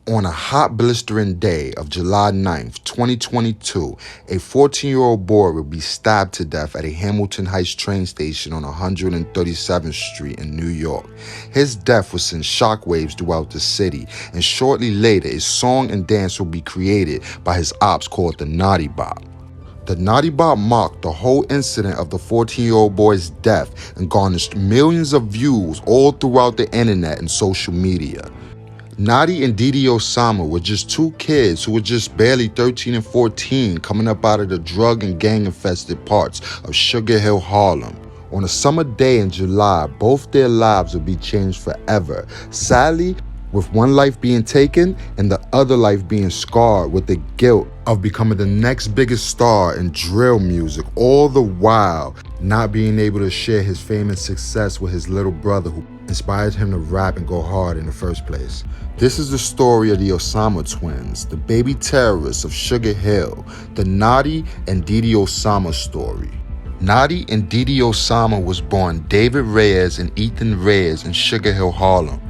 On a hot, blistering day of July 9th, 2022, a 14-year-old boy would be stabbed to death at a Hamilton Heights train station on 137th Street in New York. His death would send shockwaves throughout the city, and shortly later, a song and dance will be created by his ops called the Naughty Bop. The Naughty Bop mocked the whole incident of the 14-year-old boy's death and garnished millions of views all throughout the internet and social media. Notti and DD Osama were just two kids who were just barely 13 and 14 coming up out of the drug and gang-infested parts of Sugar Hill, Harlem. On a summer day in July, both their lives would be changed forever. Sadly, with one life being taken and the other life being scarred with the guilt of becoming the next biggest star in drill music, all the while not being able to share his fame and success with his little brother who inspired him to rap and go hard in the first place. This is the story of the Osama twins, the baby terrorists of Sugar Hill, the Notti and DD Osama story. Notti and DD Osama was born David Reyes and Ethan Reyes in Sugar Hill, Harlem.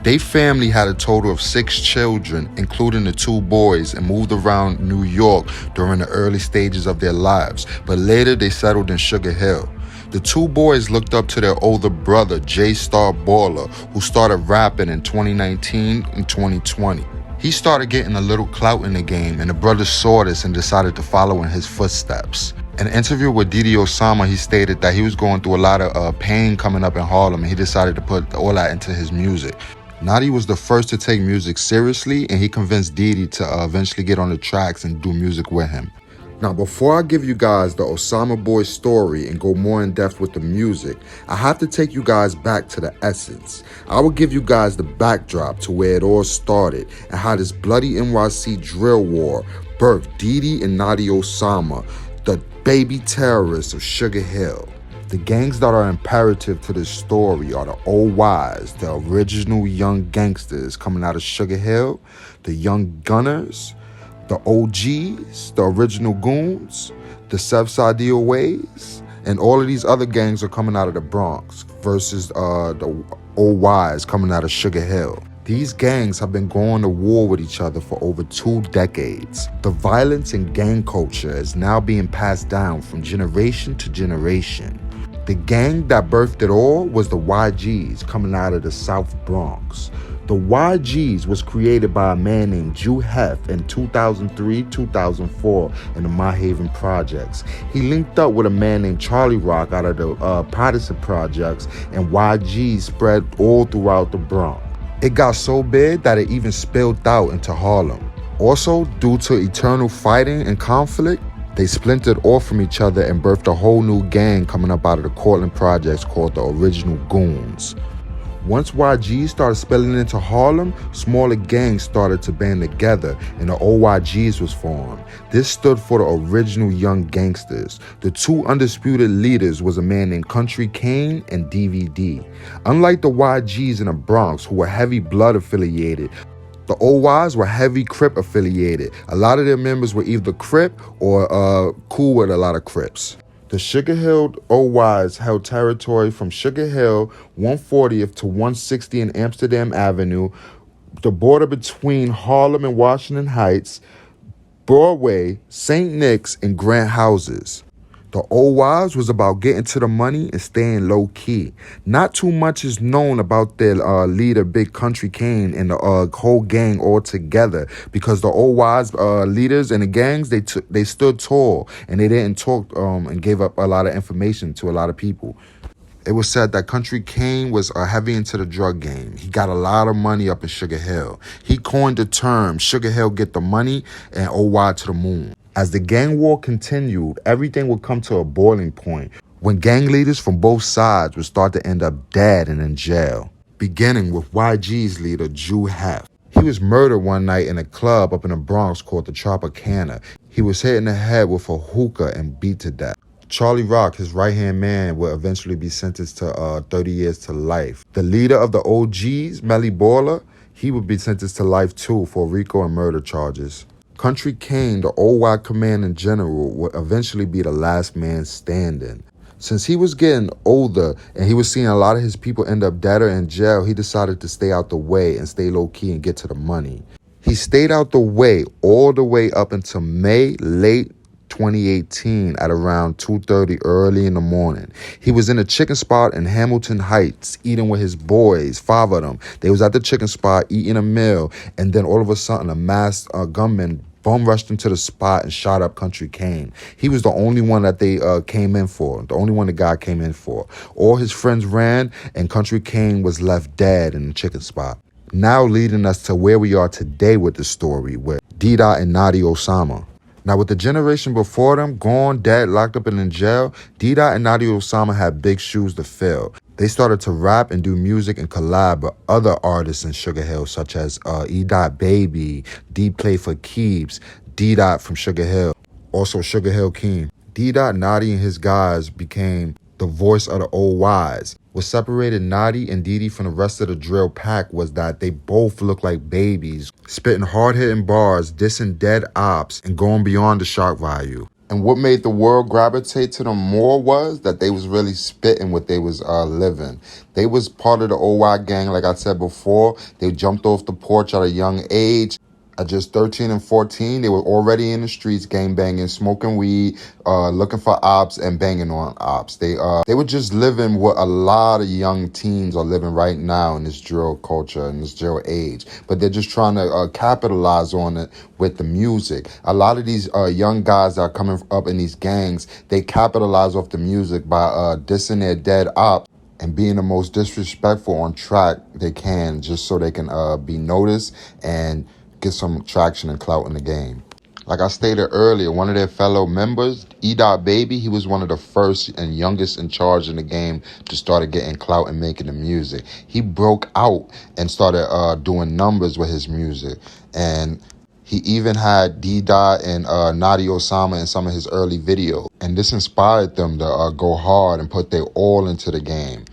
Their family had a total of 6 children, including the 2 boys, and moved around New York during the early stages of their lives, but later they settled in Sugar Hill. The 2 boys looked up to their older brother, J-Star Baller, who started rapping in 2019 and 2020. He started getting a little clout in the game, and the brothers saw this and decided to follow in his footsteps. In an interview with DD Osama, he stated that he was going through a lot of pain coming up in Harlem, and he decided to put all that into his music. Notti was the first to take music seriously, and he convinced DD to eventually get on the tracks and do music with him. Now, before I give you guys the Osama boy story and go more in depth with the music, I have to take you guys back to the essence. I will give you guys the backdrop to where it all started and how this bloody NYC drill war birthed DD and Notti Osama, the baby terrorists of Sugar Hill. The gangs that are imperative to this story are the OYs, the original young gangsters coming out of Sugar Hill, the young gunners, the OGs, the original goons, the Southside DOAs, and all of these other gangs are coming out of the Bronx versus the OYs coming out of Sugar Hill. These gangs have been going to war with each other for over 2 decades. The violence and gang culture is now being passed down from generation to generation. The gang that birthed it all was the YGs coming out of the South Bronx. The YGs was created by a man named Jew Hef in 2003-2004 in the Mahaven Projects. He linked up with a man named Charlie Rock out of the Patterson Projects, and YGs spread all throughout the Bronx. It got so big that it even spilled out into Harlem. Also, due to eternal fighting and conflict, they splintered off from each other and birthed a whole new gang coming up out of the Cortland Projects called the Original Goons. Once YGs started spilling into Harlem, smaller gangs started to band together and the OYGs was formed. This stood for the Original Young Gangsters. The 2 undisputed leaders was a man named Country Kane and DVD. Unlike the YGs in the Bronx, who were heavy blood affiliated, the OYs were heavy Crip affiliated. A lot of their members were either Crip or cool with a lot of Crips. The Sugar Hill OYs held territory from Sugar Hill, 140th to 160 in Amsterdam Avenue, the border between Harlem and Washington Heights, Broadway, St. Nick's, and Grant Houses. The OYs was about getting to the money and staying low-key. Not too much is known about their leader, Big Country Kane, and the whole gang all together because the OYs leaders and the gangs, they stood tall and they didn't talk and gave up a lot of information to a lot of people. It was said that Country Kane was heavy into the drug game. He got a lot of money up in Sugar Hill. He coined the term Sugar Hill get the money and OY to the moon. As the gang war continued, everything would come to a boiling point when gang leaders from both sides would start to end up dead and in jail, beginning with YG's leader, Jew Hef. He was murdered one night in a club up in the Bronx called the Tropicana. He was hit in the head with a hookah and beat to death. Charlie Rock, his right-hand man, would eventually be sentenced to 30 years to life. The leader of the OGs, Melly Baller, he would be sentenced to life too for RICO and murder charges. Country Kane, the OY commanding general, would eventually be the last man standing. Since he was getting older and he was seeing a lot of his people end up dead or in jail, he decided to stay out the way and stay low-key and get to the money. He stayed out the way all the way up until late 2018 at around 2:30 early in the morning. He was in a chicken spot in Hamilton Heights eating with his boys, 5 of them. They was at the chicken spot eating a meal, and then all of a sudden a masked gunman bum rushed into the spot and shot up Country Kane. He was the only one that they came in for, the only one the guy came in for. All his friends ran, and Country Kane was left dead in the chicken spot. Now leading us to where we are today with the story with DD and Notti Osama. Now, with the generation before them gone, dead, locked up and in jail, DD and Notti Osama had big shoes to fill. They started to rap and do music and collab with other artists in Sugar Hill, such as Baby, D Play for Keeps, D Dot from Sugar Hill, also Sugar Hill King. D Dot, Notti, and his guys became the voice of the old wise. What separated Notti and DD from the rest of the drill pack was that they both looked like babies, spitting hard-hitting bars, dissing dead ops, and going beyond the shock value. And what made the world gravitate to them more was that they was really spitting what they was living. They was part of the OY gang, like I said before. They jumped off the porch at a young age. At just 13 and 14, they were already in the streets, gang banging, smoking weed, looking for ops and banging on ops. They were just living what a lot of young teens are living right now in this drill culture, in this drill age. But they're just trying to capitalize on it with the music. A lot of these young guys that are coming up in these gangs, they capitalize off the music by dissing their dead ops and being the most disrespectful on track they can, just so they can be noticed and get some traction and clout in the game. Like I stated earlier, one of their fellow members, Baby, he was one of the first and youngest in charge in the game to start getting clout and making the music. He broke out and started doing numbers with his music. And he even had D-Dot and Notti Osama in some of his early videos. And this inspired them to go hard and put their all into the game.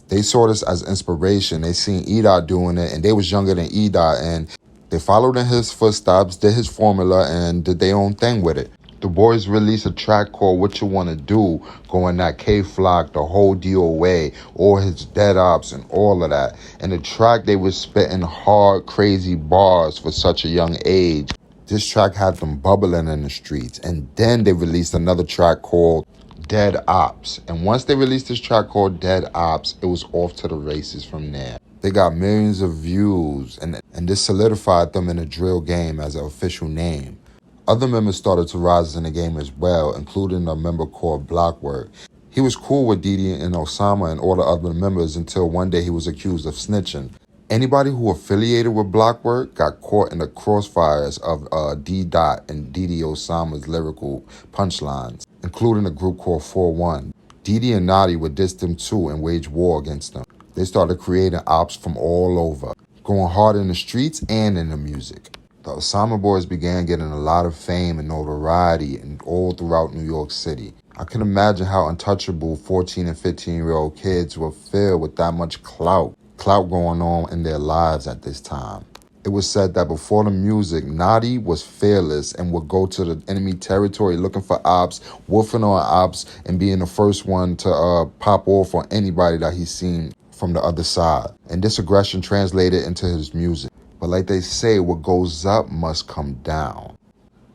They saw this as inspiration. They seen E-Dot doing it, and they was younger than E-Dot, and they followed in his footsteps, did his formula, and did their own thing with it. The boys released a track called What You Wanna Do, going that K-Flock, the whole DOA, all his dead ops and all of that. And the track, they was spitting hard, crazy bars for such a young age. This track had them bubbling in the streets. And then they released another track called Dead Ops. And once they released this track called Dead Ops, it was off to the races from there. They got millions of views, and this solidified them in the drill game as an official name. Other members started to rise in the game as well, including a member called Blockwork. He was cool with DD and Osama and all the other members until one day he was accused of snitching. Anybody who affiliated with Blockwork got caught in the crossfires of D-Dot and DD Osama's lyrical punchlines, including a group called 4-1. DD and Notti would diss them too and wage war against them. They started creating ops from all over, going hard in the streets and in the music. The Osama boys began getting a lot of fame and notoriety and all throughout New York City. I can imagine how untouchable 14 and 15-year-old kids will feel with that much clout going on in their lives at this time. It was said that before the music, Notti was fearless and would go to the enemy territory looking for ops, wolfing on ops, and being the first one to pop off on anybody that he seen from the other side. And this aggression translated into his music. But like they say, what goes up must come down.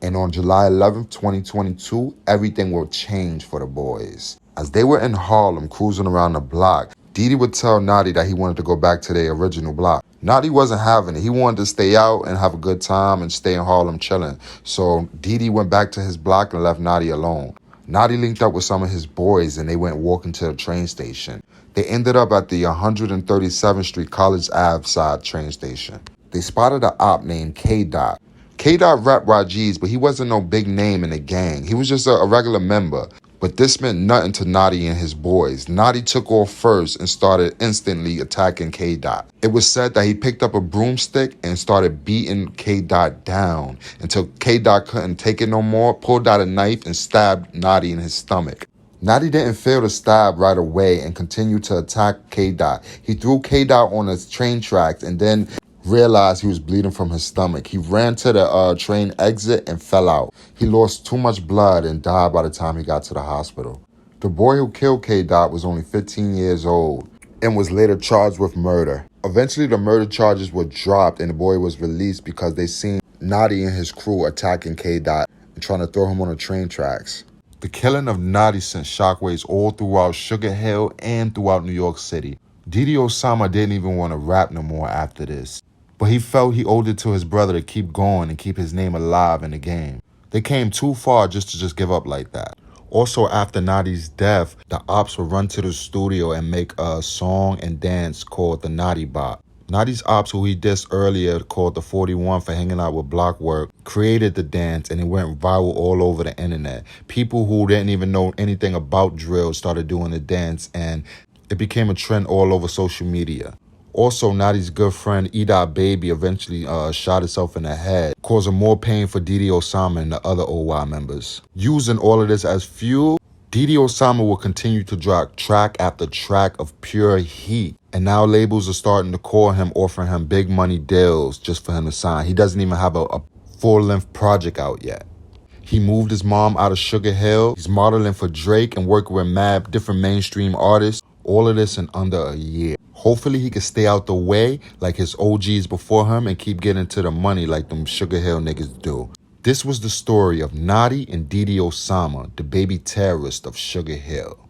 And on July 11th, 2022, everything will change for the boys. As they were in Harlem cruising around the block, DD would tell Notti that he wanted to go back to their original block. Notti wasn't having it. He wanted to stay out and have a good time and stay in Harlem chilling. So DD went back to his block and left Notti alone. Notti linked up with some of his boys and they went walking to the train station. They ended up at the 137th Street College Ave side train station. They spotted an op named K-Dot. K-Dot rapped Rajiz, but he wasn't no big name in the gang. He was just a regular member. But this meant nothing to Notti and his boys. Notti took off first and started instantly attacking K-Dot. It was said that he picked up a broomstick and started beating K-Dot down until K-Dot couldn't take it no more, pulled out a knife and stabbed Notti in his stomach. Notti didn't feel the stab right away and continued to attack K-Dot. He threw K-Dot on the train tracks and then realized he was bleeding from his stomach. He ran to the train exit and fell out. He lost too much blood and died by the time he got to the hospital. The boy who killed K-Dot was only 15 years old and was later charged with murder. Eventually, the murder charges were dropped and the boy was released because they seen Notti and his crew attacking K-Dot and trying to throw him on the train tracks. The killing of Notti sent shockwaves all throughout Sugar Hill and throughout New York City. DD Osama didn't even want to rap no more after this, but he felt he owed it to his brother to keep going and keep his name alive in the game. They came too far just to give up like that. Also, after Notti's death, the ops would run to the studio and make a song and dance called the Notti Bop. Notti's ops, who he dissed earlier, called the 41 for hanging out with Blockwork, created the dance and it went viral all over the internet. People who didn't even know anything about drill started doing the dance and it became a trend all over social media. Also, Notti's good friend, Baby, eventually shot himself in the head, causing more pain for DD Osama and the other OY members. Using all of this as fuel, DD Osama will continue to drop track after track of pure heat. And now labels are starting to call him, offering him big money deals just for him to sign. He doesn't even have a full-length project out yet. He moved his mom out of Sugar Hill. He's modeling for Drake and working with mad different mainstream artists. All of this in under a year. Hopefully he can stay out the way like his OGs before him and keep getting to the money like them Sugar Hill niggas do. This was the story of Notti and DD Osama, the baby terrorist of Sugar Hill.